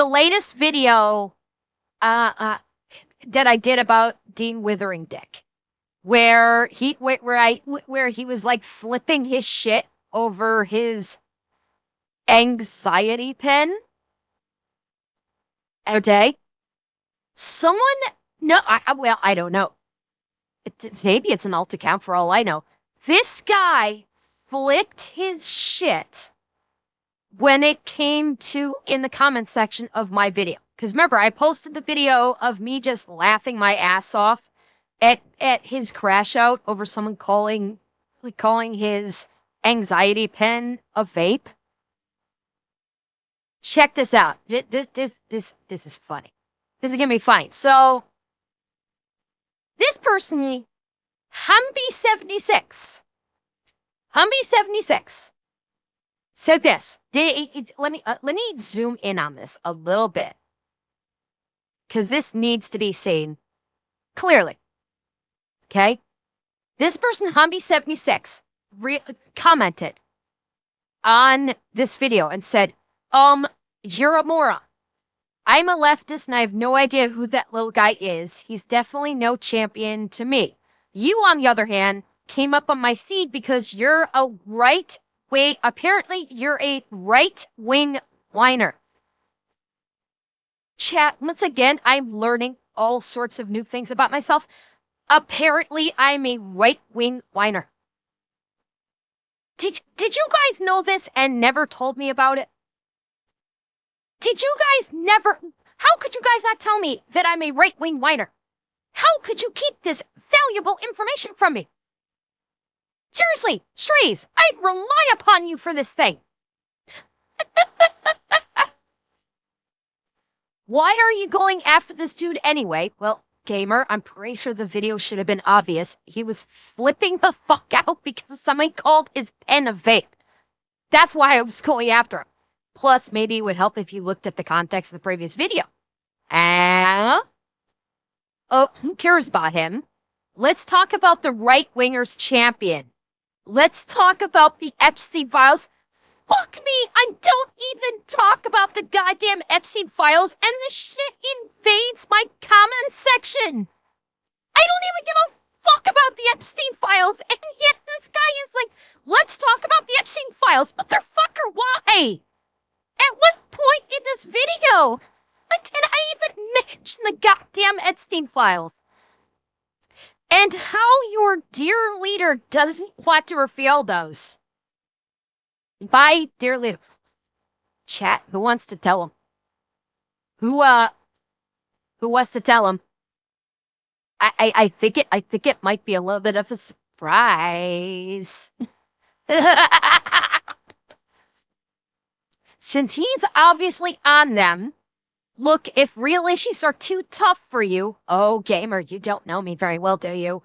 latest video that I did about Dean Withering Dick, where he was like flipping his shit over his anxiety pen. Okay, someone no, well, I don't know. Maybe it's an alt account for all I know. This guy flipped his shit when it came to in the comment section of my video. Because remember, I posted the video of me just laughing my ass off at his crash out over someone calling his anxiety pen a vape. Check this out. This is funny. This is gonna be funny. So this person, Humby76, said this. Let me zoom in on this a little bit, because this needs to be seen clearly. Okay, this person, Humby76, commented on this video and said, "You're a moron. I'm a leftist and I have no idea who that little guy is. He's definitely no champion to me. You, on the other hand, came up on my feed because you're a apparently you're a right-wing whiner." Chat, once again, I'm learning all sorts of new things about myself. Apparently, I'm a right-wing whiner. Did you guys know this and never told me about it? Did you guys never... How could you guys not tell me that I'm a right-wing whiner? How could you keep this valuable information from me? Seriously, strays, I rely upon you for this thing. Why are you going after this dude anyway? Well, gamer, I'm pretty sure the video should have been obvious. He was flipping the fuck out because somebody called his pen a vape. That's why I was going after him. Plus, maybe it would help if you looked at the context of the previous video. Oh, who cares about him? Let's talk about the right-wingers champion. Let's talk about the Epstein files. Fuck me, I don't even talk about the goddamn Epstein files, and the shit invades my comment section. I don't even give a fuck about the Epstein files, and yet this guy is like, let's talk about the Epstein files. Motherfucker, why? At what point in this video did I even mention the goddamn Epstein files? And how your dear leader doesn't want to reveal those. Bye, dear leader. Chat, who wants to tell him? Who wants to tell him? I think it might be a little bit of a surprise. Since he's obviously on them, look, if real issues are too tough for you, oh, gamer, you don't know me very well, do you?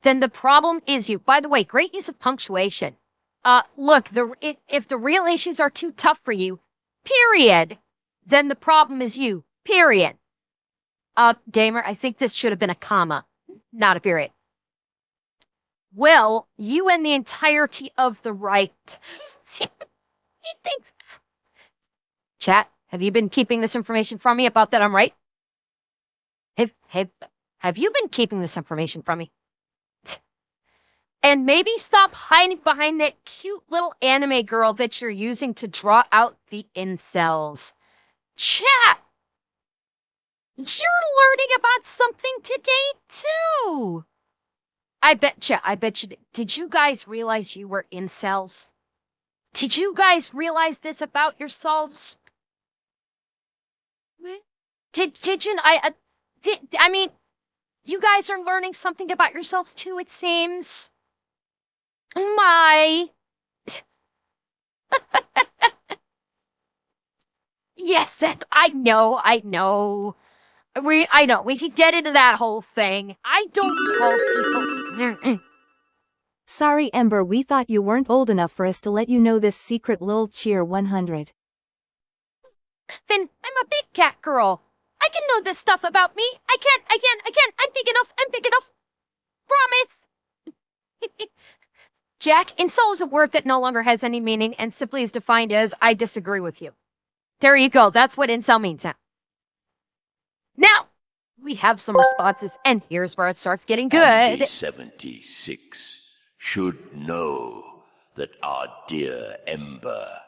Then the problem is you. By the way, great use of punctuation. Look, if the real issues are too tough for you, period, then the problem is you, period. Gamer, I think this should have been a comma, not a period. Well, you and the entirety of the right. He thinks... Chat, have you been keeping this information from me about that I'm right? Have you been keeping this information from me? And maybe stop hiding behind that cute little anime girl that you're using to draw out the incels. Chat, you're learning about something today, too. I bet you. Did you guys realize you were incels? Did you guys realize this about yourselves? Did you? I mean, you guys are learning something about yourselves too, it seems. My. Yes, I know. I know. We can get into that whole thing. I don't call people. Sorry, Ember, we thought you weren't old enough for us to let you know this secret. Lol cheer 100. Then I'm a big cat girl. I can know this stuff about me. I can. I'm big enough. Promise. Jack, incel is a word that no longer has any meaning and simply is defined as I disagree with you. There you go. That's what incel means now. Now, we have some responses, and here's where it starts getting good. Andy 76 should know that our dear Ember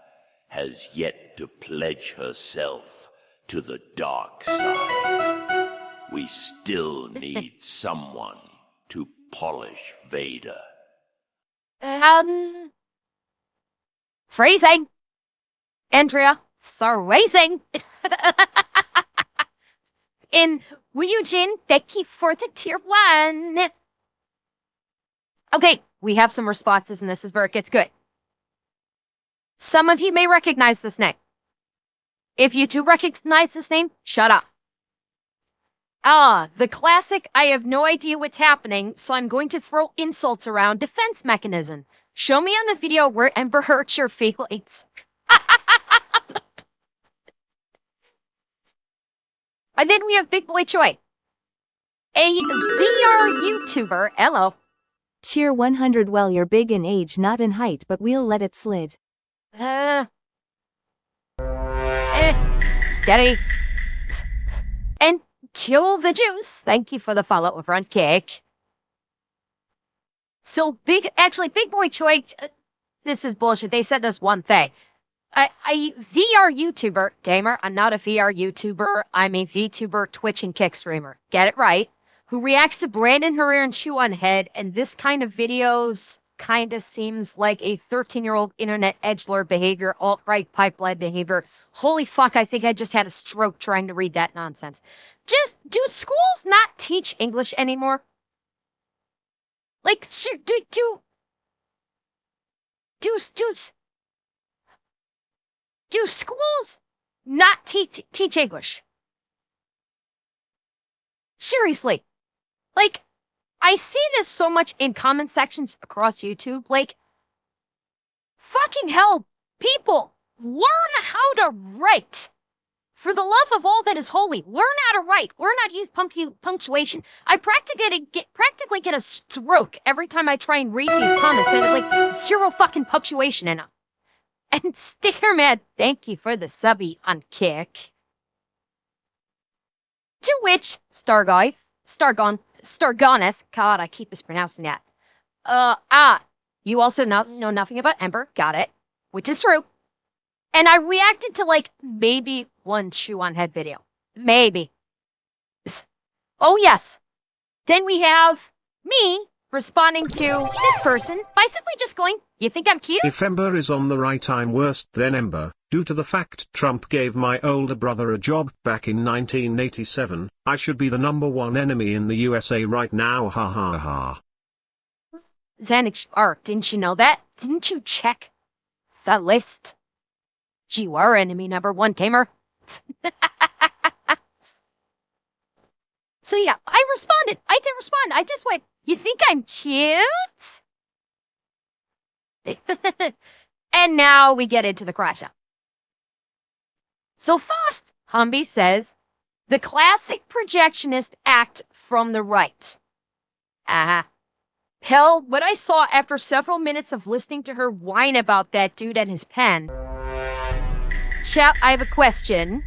has yet to pledge herself to the dark side. We still need someone to polish Vader. Phrasing. Andrea, phrasing. In Eugene, thank you for the tier 1. Okay, we have some responses, and this is where it gets good. Some of you may recognize this name. If you do recognize this name, shut up. The classic, I have no idea what's happening, so I'm going to throw insults around defense mechanism. Show me on the video where Ember hurts your feelings. And then we have Big Boy Choi, a VR YouTuber. Hello. Cheer 100. Well, you're big in age, not in height, but we'll let it slid. Steady. And kill the juice. Thank you for the follow over on Cake. So Big Boy Choi, this is bullshit. They said this one thing. A VR YouTuber, gamer, I'm not a VR YouTuber, I'm a VTuber, Twitch, and Kick streamer. Get it right. Who reacts to Brandon Herrera and Chew on Head, and this kind of videos kind of seems like a 13-year-old internet edgelord behavior, alt-right pipeline behavior. Holy fuck, I think I just had a stroke trying to read that nonsense. Just, do schools not teach English anymore? Like, do schools not teach English? Seriously. Like, I see this so much in comment sections across YouTube. Like, fucking hell, people, learn how to write. For the love of all that is holy, learn how to write. Learn how to use punctuation. I practically get a stroke every time I try and read these comments and like zero fucking punctuation in them. And Sticker Mad, thank you for the subby on Kick. To which, Stargonis, God, I keep mispronouncing that. You also know nothing about Ember, got it, which is true. And I reacted to like maybe one Chew on Head video. Maybe. Oh yes. Then we have me responding to this person by simply just going, you think I'm cute? If Ember is on the right, I'm worse than Ember, due to the fact Trump gave my older brother a job back in 1987, I should be the #1 enemy in the USA right now, ha ha ha. Xanix, didn't you know that? Didn't you check the list? You are enemy #1, gamer. So yeah, I responded. I did respond. I just went, you think I'm cute? And now we get into the crashout. So first, Humby says, the classic projectionist act from the right. Hell, what I saw after several minutes of listening to her whine about that dude and his pen. Chat, I have a question.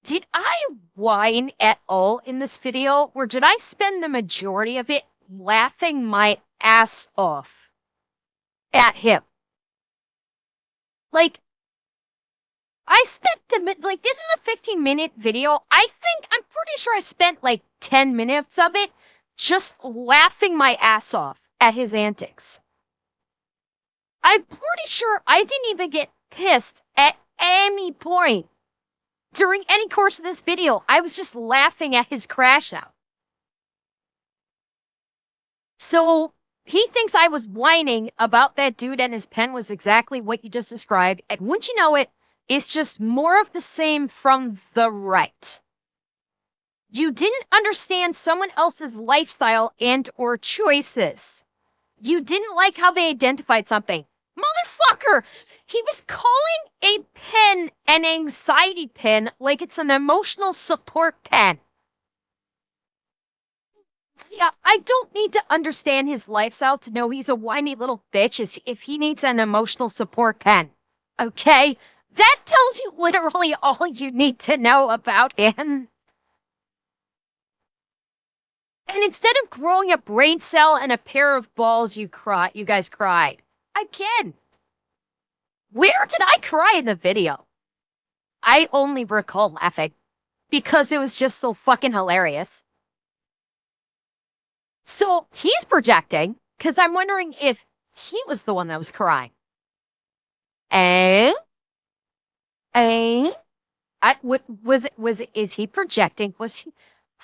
Did I whine at all in this video, or did I spend the majority of it laughing my ass off at him? Like, I spent this is a 15-minute video. I'm pretty sure I spent like 10 minutes of it just laughing my ass off at his antics. I'm pretty sure I didn't even get pissed at any point during any course of this video. I was just laughing at his crash out. So he thinks I was whining about that dude and his pen was exactly what you just described. And wouldn't you know it, it's just more of the same from the right. You didn't understand someone else's lifestyle and or choices. You didn't like how they identified something. Motherfucker! He was calling a pen an anxiety pen like it's an emotional support pen. Yeah, I don't need to understand his lifestyle to know he's a whiny little bitch if he needs an emotional support pen. Okay? That tells you literally all you need to know about him. And instead of growing a brain cell and a pair of balls, you guys cried. Again. Where did I cry in the video? I only recall laughing because it was just so fucking hilarious. So he's projecting because I'm wondering if he was the one that was crying. Is he projecting? Was he?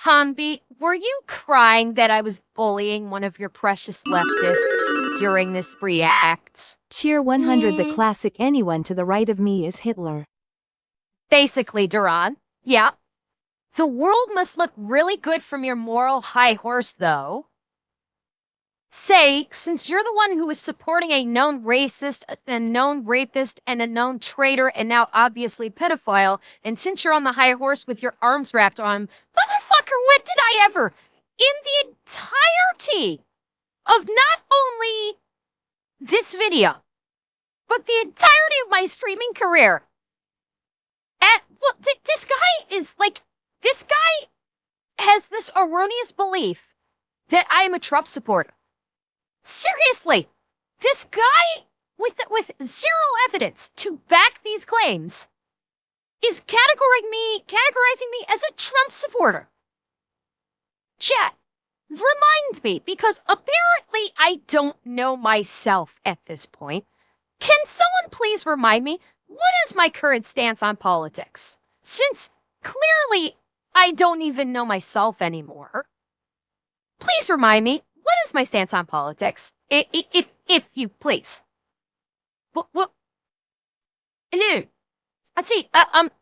Hanbi, were you crying that I was bullying one of your precious leftists during this react? Cheer 100. The classic anyone to the right of me is Hitler. Basically, Duran. Yeah. The world must look really good from your moral high horse, though. Say, since you're the one who is supporting a known racist, a known rapist, and a known traitor, and now obviously pedophile, and since you're on the high horse with your arms wrapped on him, motherfucker, what did I ever, in the entirety of not only this video, but the entirety of my streaming career, this guy is like, this guy has this erroneous belief that I am a Trump supporter. Seriously, this guy with zero evidence to back these claims is categorizing me as a Trump supporter. Chat, remind me, because apparently I don't know myself at this point. Can someone please remind me, what is my current stance on politics? Since clearly I don't even know myself anymore. Please remind me, what is my stance on politics? If you please. What? No. Let's see.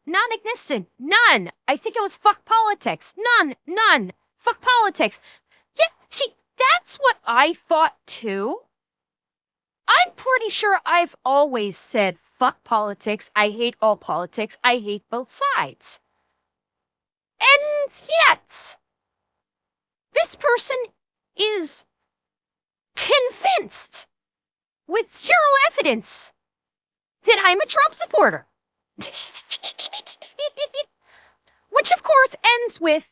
Non-existent. None. I think it was fuck politics. None. Fuck politics. Yeah, see, that's what I thought too. I'm pretty sure I've always said fuck politics. I hate all politics. I hate both sides. And yet, this person is convinced with zero evidence that I'm a Trump supporter. Which of course ends with,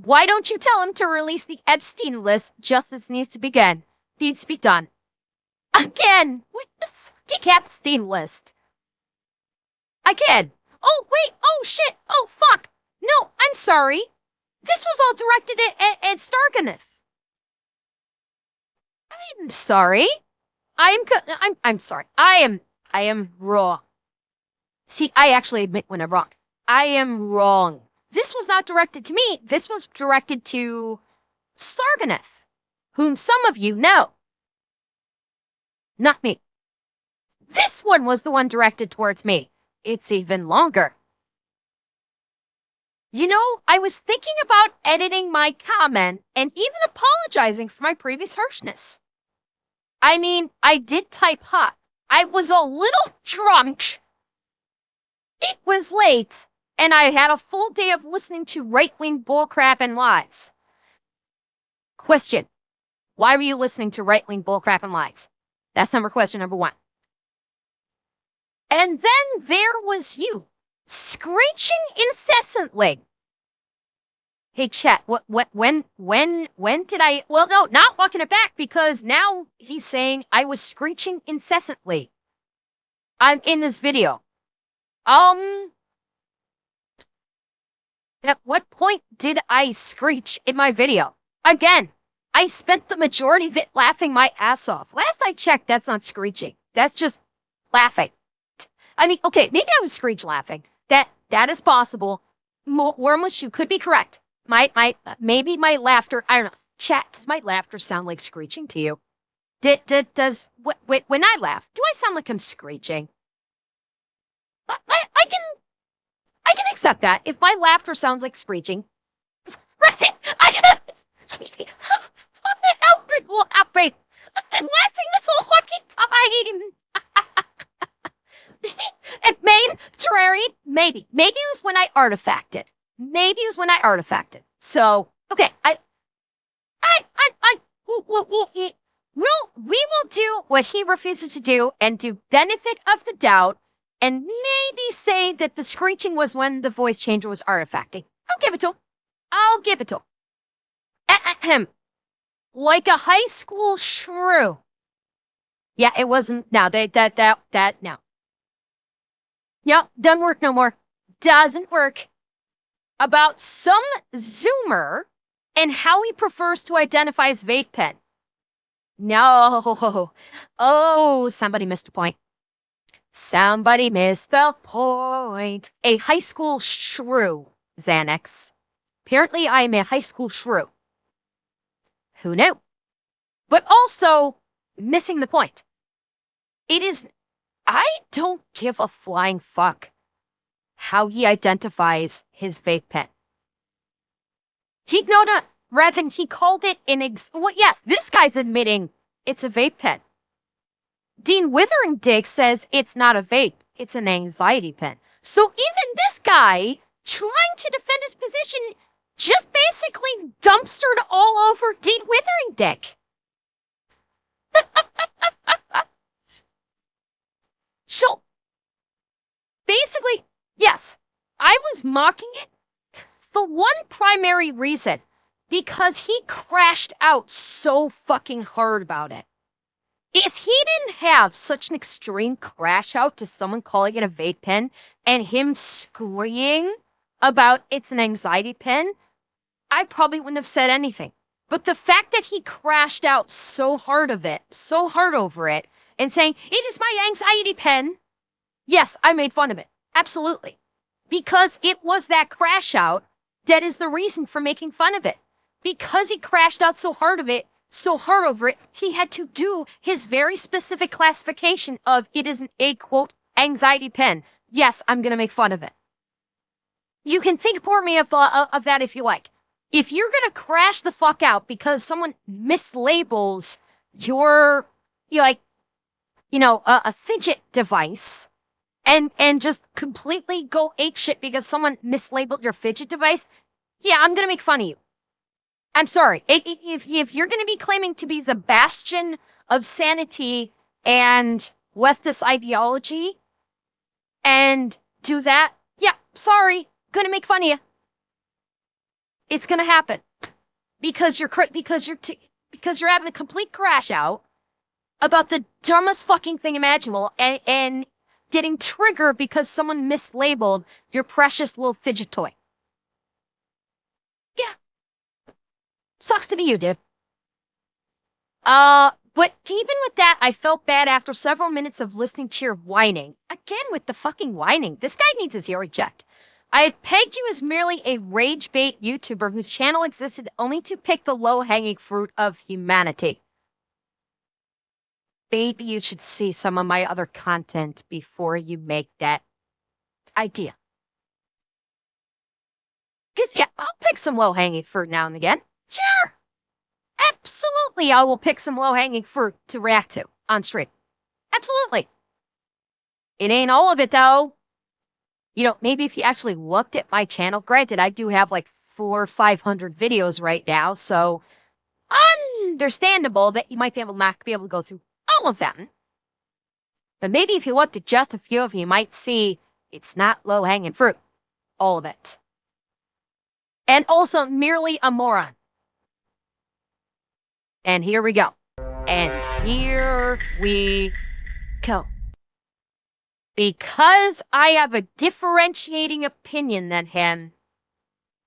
why don't you tell him to release the Epstein list? Justice needs to be done. Again, with this Epstein list. Again. Oh, wait. Oh, shit. Oh, fuck. No, I'm sorry. This was all directed at Starganeth. I'm sorry. I'm sorry. I am wrong. See, I actually admit when I'm wrong. I am wrong. This was not directed to me. This was directed to Starganeth, whom some of you know. Not me. This one was the one directed towards me. It's even longer. You know, I was thinking about editing my comment and even apologizing for my previous harshness. I mean, I did type hot. I was a little drunk. It was late, and I had a full day of listening to right-wing bullcrap and lies. Question. Why were you listening to right-wing bullcrap and lies? That's question number one. And then there was you, screeching incessantly. Hey, chat, when did I, well, no, not walking it back, because now he's saying I was screeching incessantly. I'm in this video. At what point did I screech in my video? Again, I spent the majority of it laughing my ass off. Last I checked, that's not screeching. That's just laughing. I mean, okay, maybe I was screech laughing. That is possible. Wormless, you could be correct. Maybe my laughter, I don't know. Chat, does my laughter sound like screeching to you? When I laugh, do I sound like I'm screeching? I can accept that. If my laughter sounds like screeching, that's it. I can help people laughing. I've been laughing this whole fucking time. And main terraried, maybe it was when I artifacted. So okay, we will do what he refuses to do and do benefit of the doubt and maybe say that the screeching was when the voice changer was artifacting. I'll give it to him. I'll give it to him. Ahem. Like a high school shrew. Yeah, it wasn't. No, no. Yep, doesn't work no more. Doesn't work. About some Zoomer and how he prefers to identify his vape pen. No. Oh, somebody missed a point. Somebody missed the point. A high school shrew, Xanax. Apparently, I am a high school shrew. Who knew? But also, missing the point. I don't give a flying fuck how he identifies his vape pen. Rather than he called it well, yes, this guy's admitting it's a vape pen. Dean Witheringdick says it's not a vape, it's an anxiety pen. So even this guy, trying to defend his position, just basically dumpstered all over Dean Witheringdick. So, basically, yes, I was mocking it for one primary reason, because he crashed out so fucking hard about it. If he didn't have such an extreme crash out to someone calling it a vape pen and him screaming about it's an anxiety pen, I probably wouldn't have said anything. But the fact that he crashed out so hard over it, and saying, it is my anxiety pen, yes, I made fun of it. Absolutely. Because it was that crash out that is the reason for making fun of it. Because he crashed out so hard over it, he had to do his very specific classification of it is a, quote, anxiety pen. Yes, I'm going to make fun of it. You can think for me of that if you like. If you're going to crash the fuck out because someone mislabels your, a fidget device, and just completely go apeshit because someone mislabeled your fidget device, yeah, I'm going to make fun of you. I'm sorry. If you're going to be claiming to be the bastion of sanity and leftist ideology and do that, yeah, sorry, going to make fun of you. It's going to happen because you're having a complete crash out about the dumbest fucking thing imaginable and getting triggered because someone mislabeled your precious little fidget toy. Yeah. Sucks to be you, dude. But even with that, I felt bad after several minutes of listening to your whining. Again with the fucking whining. This guy needs his ear eject. I had pegged you as merely a rage bait YouTuber whose channel existed only to pick the low-hanging fruit of humanity. Maybe you should see some of my other content before you make that idea. Because, yeah, I'll pick some low-hanging fruit now and again. Sure! Absolutely, I will pick some low-hanging fruit to react to on stream. Absolutely. It ain't all of it, though. Maybe if you actually looked at my channel, granted, I do have like 400 or 500 videos right now, so understandable that you might not be able to go through all of them. But maybe if you looked at just a few of them, you might see it's not low-hanging fruit. All of it. And also merely a moron. And here we go. And here we go. Because I have a differentiating opinion than him,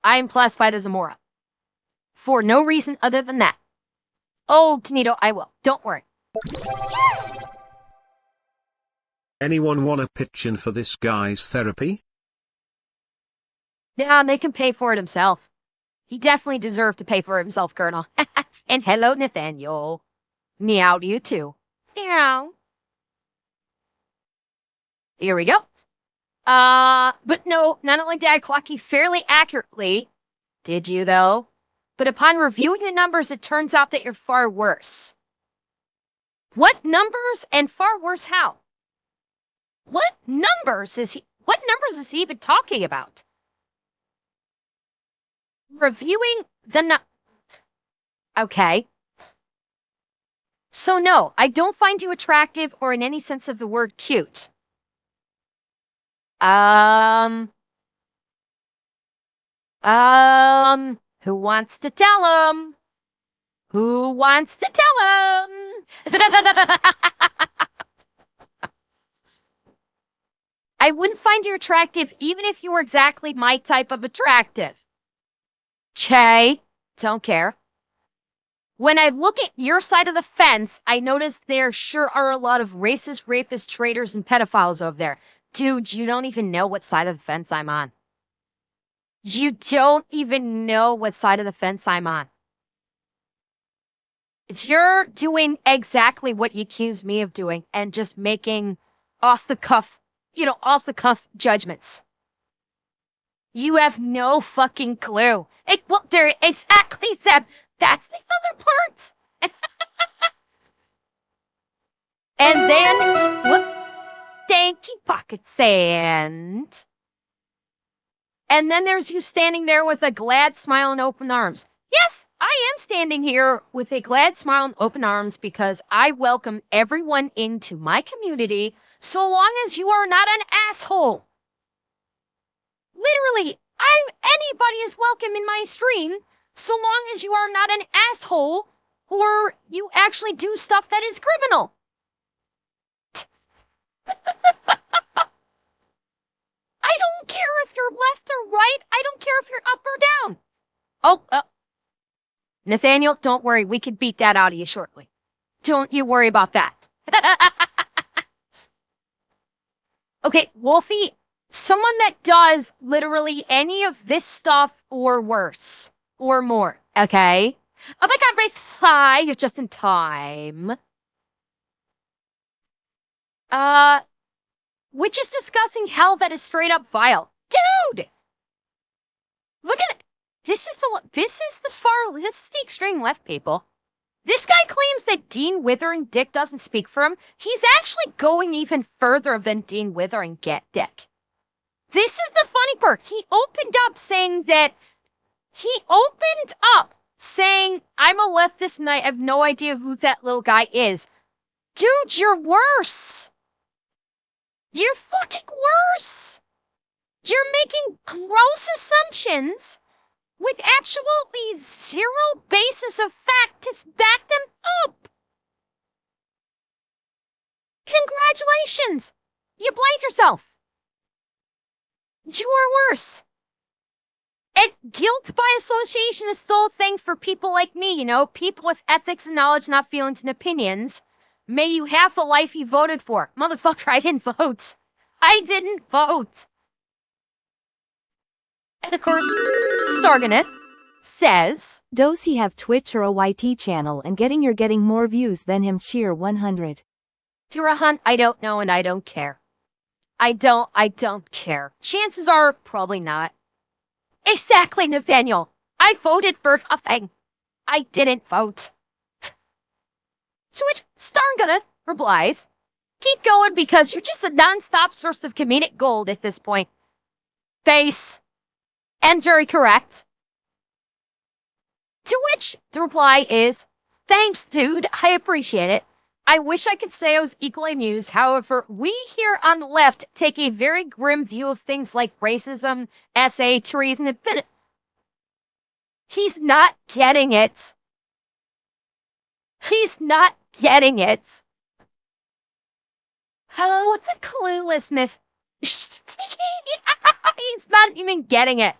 I am classified as a moron. For no reason other than that. Oh, Tanito, I will. Don't worry. Anyone wanna pitch in for this guy's therapy? Yeah, they can pay for it himself. He definitely deserved to pay for it himself, Colonel. And hello, Nathaniel. Meow to you too. Meow. Here we go. But no, not only did I clock you fairly accurately, did you though? But upon reviewing the numbers, it turns out that you're far worse. What numbers and far worse how? What numbers is he even talking about? Reviewing the Okay. So no, I don't find you attractive or in any sense of the word cute. Who wants to tell him? Who wants to tell him? I wouldn't find you attractive even if you were exactly my type of attractive. Che, don't care. When I look at your side of the fence, I notice there sure are a lot of racist, rapists, traitors, and pedophiles over there. Dude, you don't even know what side of the fence I'm on. You don't even know what side of the fence I'm on. You're doing exactly what you accused me of doing and just making off the cuff judgments. You have no fucking clue. Well, there exactly, Zeb. That's the other part. And then, whoop, stanky pocket sand. And then there's you standing there with a glad smile and open arms. Yes, I am standing here with a glad smile and open arms because I welcome everyone into my community so long as you are not an asshole. Literally, anybody is welcome in my stream so long as you are not an asshole or you actually do stuff that is criminal. I don't care if you're left or right. I don't care if you're up or down. Oh, Nathaniel, don't worry. We can beat that out of you shortly. Don't you worry about that. Okay, Wolfie, someone that does literally any of this stuff or worse or more, okay? Oh my God, Wraith Fly, you're just in time. Which is discussing hell that is straight up vile. Dude! Look at it. This is the extreme left, people. This guy claims that Dean Withering Dick doesn't speak for him. He's actually going even further than Dean Withering Dick. This is the funny part. He opened up saying, I'm a leftist and I have no idea who that little guy is. Dude, you're worse. You're fucking worse. You're making gross assumptions with actually zero basis of fact to back them up. Congratulations. You blamed yourself. You are worse. And guilt by association is still a thing for people like me, people with ethics and knowledge, not feelings and opinions. May you have the life you voted for. Motherfucker, I didn't vote. I didn't vote. And of course, Starganeth says, Does he have Twitch or a YT channel and you're getting more views than him? Cheer 100. Durahunt, I don't know and I don't care. I don't care. Chances are probably not. Exactly, Nathaniel. I voted for nothing. I didn't vote. To which Starganeth replies, keep going because you're just a non-stop source of comedic gold at this point. Face. And very correct. To which the reply is, thanks, dude. I appreciate it. I wish I could say I was equally amused. However, we here on the left take a very grim view of things like racism, SA, treason, and He's not getting it. He's not getting it. Oh, what the cluelessness. He's not even getting it.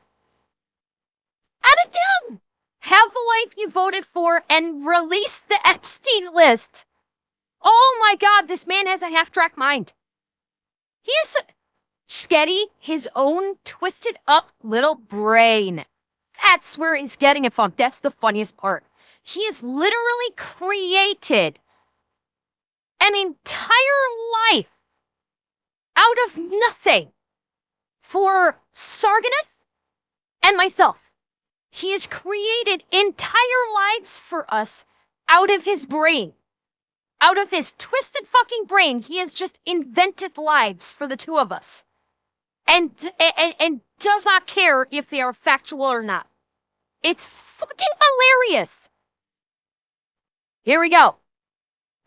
Out of down. Have the life you voted for and release the Epstein list. Oh my God, this man has a half-track mind. He is Sketty, his own twisted up little brain. That's where he's getting it from. That's the funniest part. He has literally created an entire life out of nothing for Sarganath and myself. He has created entire lives for us out of his brain. Out of his twisted fucking brain, he has just invented lives for the two of us. And does not care if they are factual or not. It's fucking hilarious. Here we go.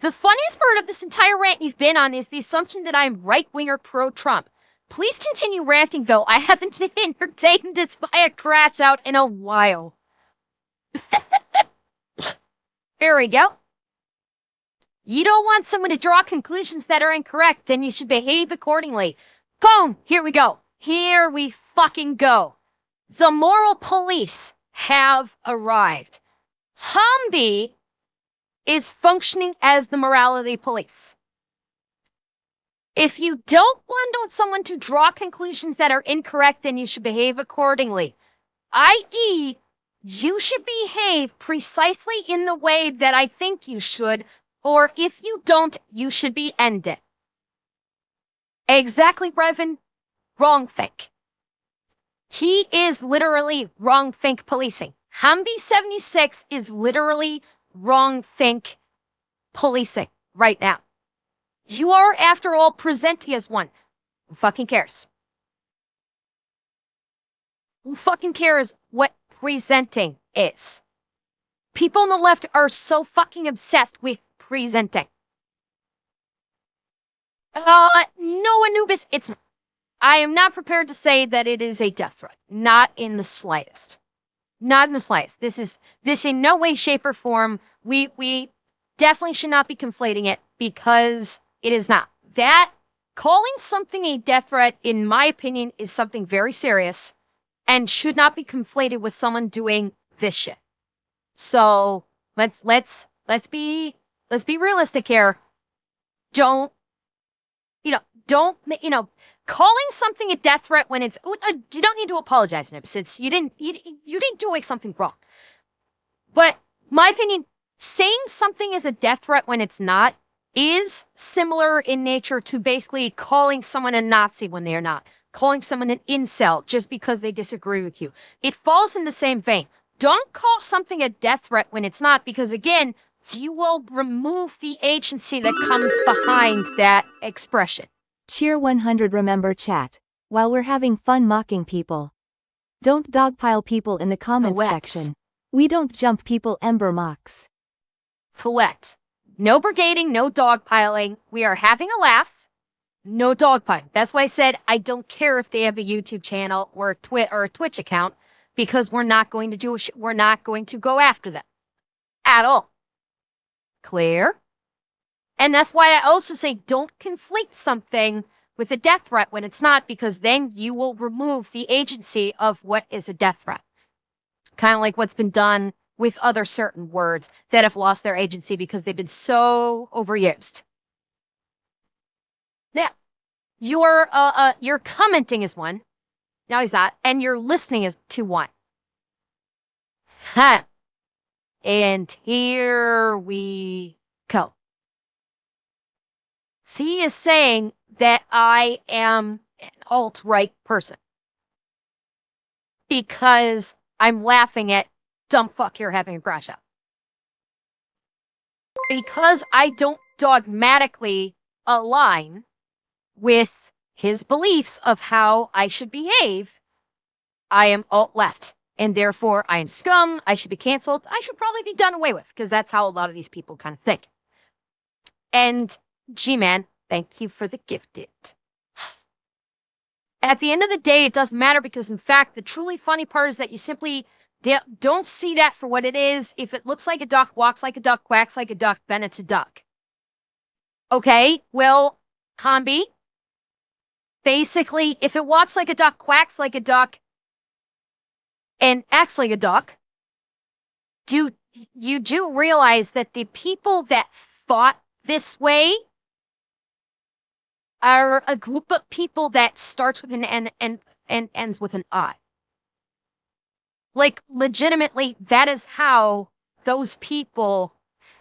The funniest part of this entire rant you've been on is the assumption that I'm right-winger pro-Trump. Please continue ranting, though. I haven't been entertained this by a crash out in a while. There we go. You don't want someone to draw conclusions that are incorrect, then you should behave accordingly. Boom! Here we go. Here we fucking go. The moral police have arrived. Humby is functioning as the morality police. If you don't want someone to draw conclusions that are incorrect, then you should behave accordingly. I.e., you should behave precisely in the way that I think you should, or if you don't, you should be ended. Exactly, Reverend. Wrong think. He is literally wrong think policing. Humby 76 is literally wrong think policing right now. You are, after all, presenting as one. Who fucking cares? Who fucking cares what presenting is? People on the left are so fucking obsessed with presenting. No, Anubis, it's... I am not prepared to say that it is a death threat. Not in the slightest. Not in the slightest. This in no way, shape, or form. We definitely should not be conflating it, because it is not. That, calling something a death threat, in my opinion, is something very serious and should not be conflated with someone doing this shit. So let's be realistic here. Don't calling something a death threat when it's, you don't need to apologize, Nibs. It's you didn't do like something wrong. But my opinion, saying something is a death threat when it's not is similar in nature to basically calling someone a Nazi when they are not, calling someone an incel just because they disagree with you. It falls in the same vein. Don't call something a death threat when it's not, because again, you will remove the agency that comes behind that expression. Cheer 100. Remember, chat, while we're having fun mocking people, don't dogpile people in the comment section. We don't jump people Ember mocks. Correct. No brigading, no dogpiling. We are having a laugh. No dogpiling. That's why I said I don't care if they have a YouTube channel or a Twitch account, because we're not going to go after them at all. Clear? And that's why I also say don't conflate something with a death threat when it's not, because then you will remove the agency of what is a death threat. Kind of like what's been done with other certain words that have lost their agency because they've been so overused. Now, your commenting is one. No, he's not. And your listening is to one. Ha! And here we go. He is saying that I am an alt-right person because I'm laughing at dumb fuck here having a crash out. Because I don't dogmatically align with his beliefs of how I should behave, I am alt-left. And therefore, I am scum, I should be canceled, I should probably be done away with, because that's how a lot of these people kind of think. And, G-Man, thank you for the gifted. At the end of the day, it doesn't matter, because in fact, the truly funny part is that you simply don't see that for what it is. If it looks like a duck, walks like a duck, quacks like a duck, then it's a duck. Okay, well, Hambi, basically, if it walks like a duck, quacks like a duck, and acts like a duck, you do realize that the people that thought this way are a group of people that starts with an N and ends with an I. Like, legitimately, that is how those people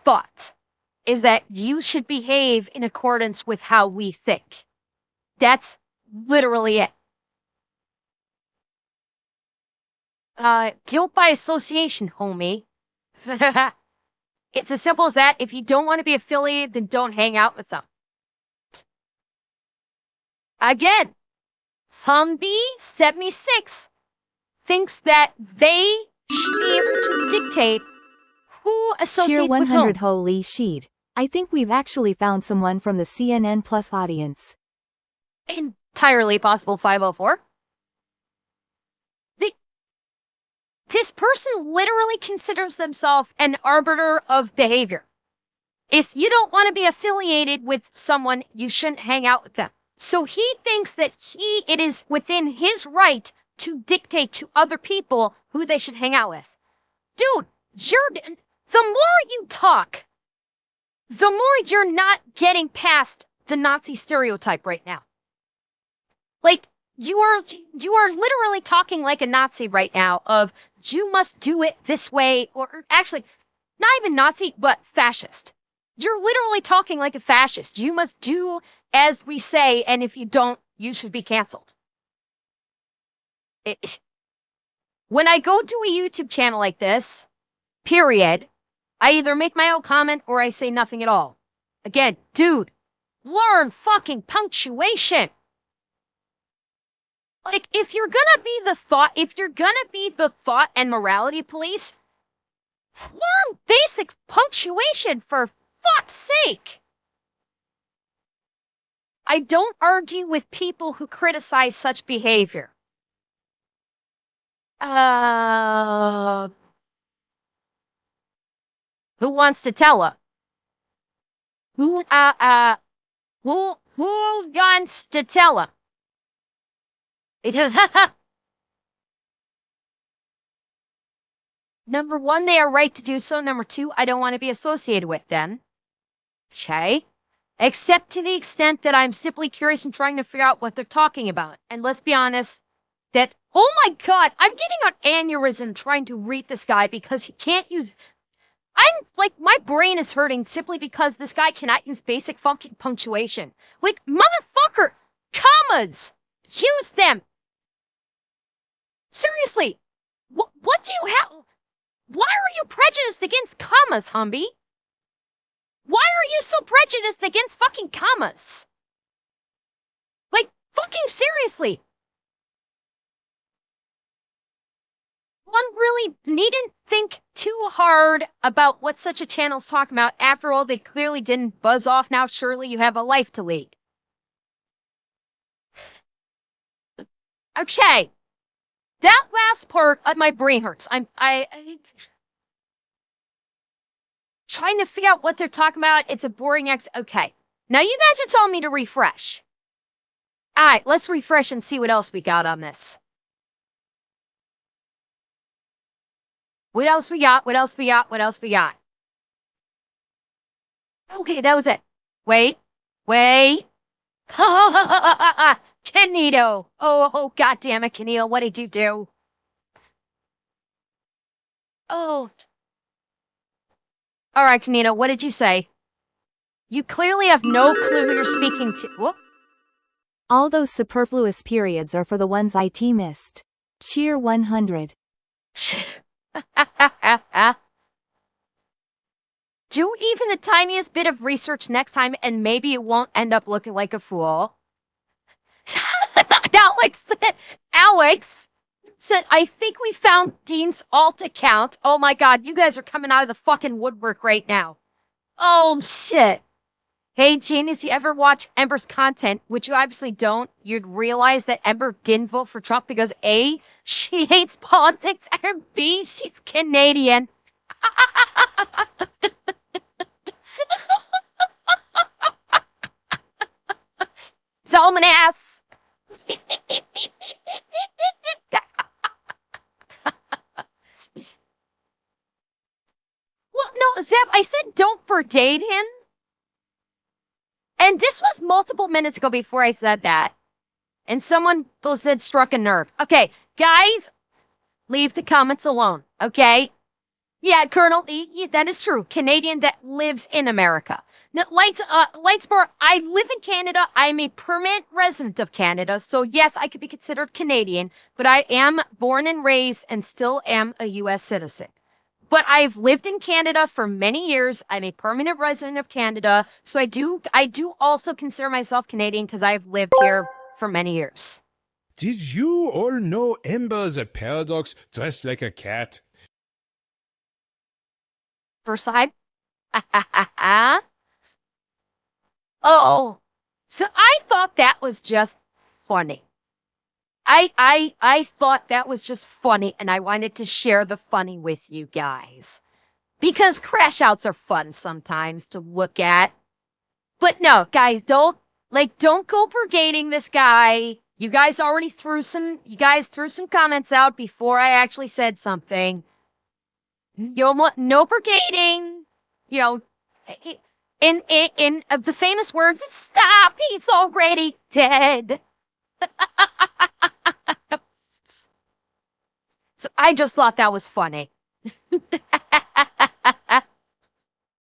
thought, is that you should behave in accordance with how we think. That's literally it. Guilt by association, homie. It's as simple as that. If you don't want to be affiliated, then don't hang out with them. Again, Zombie 76 thinks that they should be able to dictate who associates Cheer 100. with whom. Holy shit. I think we've actually found someone from the CNN Plus audience. And entirely possible 504. This person literally considers themselves an arbiter of behavior. If you don't want to be affiliated with someone, you shouldn't hang out with them. So he thinks that it is within his right to dictate to other people who they should hang out with. Dude, the more you talk, the more you're not getting past the Nazi stereotype right now. Like, you are literally talking like a Nazi right now of you must do it this way, or actually not even Nazi, but fascist. You're literally talking like a fascist. You must do as we say, and if you don't, you should be canceled. When I go to a YouTube channel like this, period, I either make my own comment or I say nothing at all. Again, dude, learn fucking punctuation. Like, if you're gonna be the thought and morality police, learn basic punctuation for fuck's sake. I don't argue with people who criticize such behavior. Who wants to tell her? Who wants to tell her? Number one, they are right to do so. Number two, I don't want to be associated with them. Okay? Except to the extent that I'm simply curious and trying to figure out what they're talking about. And let's be honest, oh my god, I'm getting an aneurysm trying to read this guy because he can't use... my brain is hurting simply because this guy cannot use basic fucking punctuation. Like, motherfucker, commas! Use them! Seriously, what do you have? Why are you prejudiced against commas, Humby? Why are you so prejudiced against fucking commas? Like, fucking seriously. One really needn't think too hard about what such a channel's talking about. After all, they clearly didn't buzz off. Now, surely you have a life to lead. Okay. That last part of my brain hurts. I'm trying to figure out what they're talking about. It's a boring okay. Now you guys are telling me to refresh. All right, let's refresh and see what else we got on this. What else we got? What else we got? What else we got? Okay, that was it. Wait. Canito. Oh, god damn it, Canito. What did you do? Oh. All right, Canito, what did you say? You clearly have no clue who you're speaking to. Whoop. All those superfluous periods are for the ones IT missed. Cheer 100. Do even the tiniest bit of research next time and maybe it won't end up looking like a fool. Alex said, I think we found Dean's alt account. Oh my god, you guys are coming out of the fucking woodwork right now. Oh shit. Hey, genius, you ever watch Ember's content, which you obviously don't, you'd realize that Ember didn't vote for Trump because A, she hates politics, and B, she's Canadian. Zalman ass. Well, no, Zeb, I said don't forbade him. And this was multiple minutes ago before I said that. And someone said struck a nerve. Okay, guys, leave the comments alone, okay? Yeah, Colonel, that is true. Canadian that lives in America. Now, Lightsbar, I live in Canada. I'm a permanent resident of Canada. So, yes, I could be considered Canadian, but I am born and raised and still am a U.S. citizen. But I've lived in Canada for many years. I'm a permanent resident of Canada. So I do also consider myself Canadian because I've lived here for many years. Did you all know Ember is a paradox dressed like a cat? First side. Oh. So I thought that was just funny. I thought that was just funny, and I wanted to share the funny with you guys. Because crash outs are fun sometimes to look at. But no, guys, don't go brigading this guy. You guys threw some comments out before I actually said something. No brigading. You know, in the famous words, stop, he's already dead. So I just thought that was funny.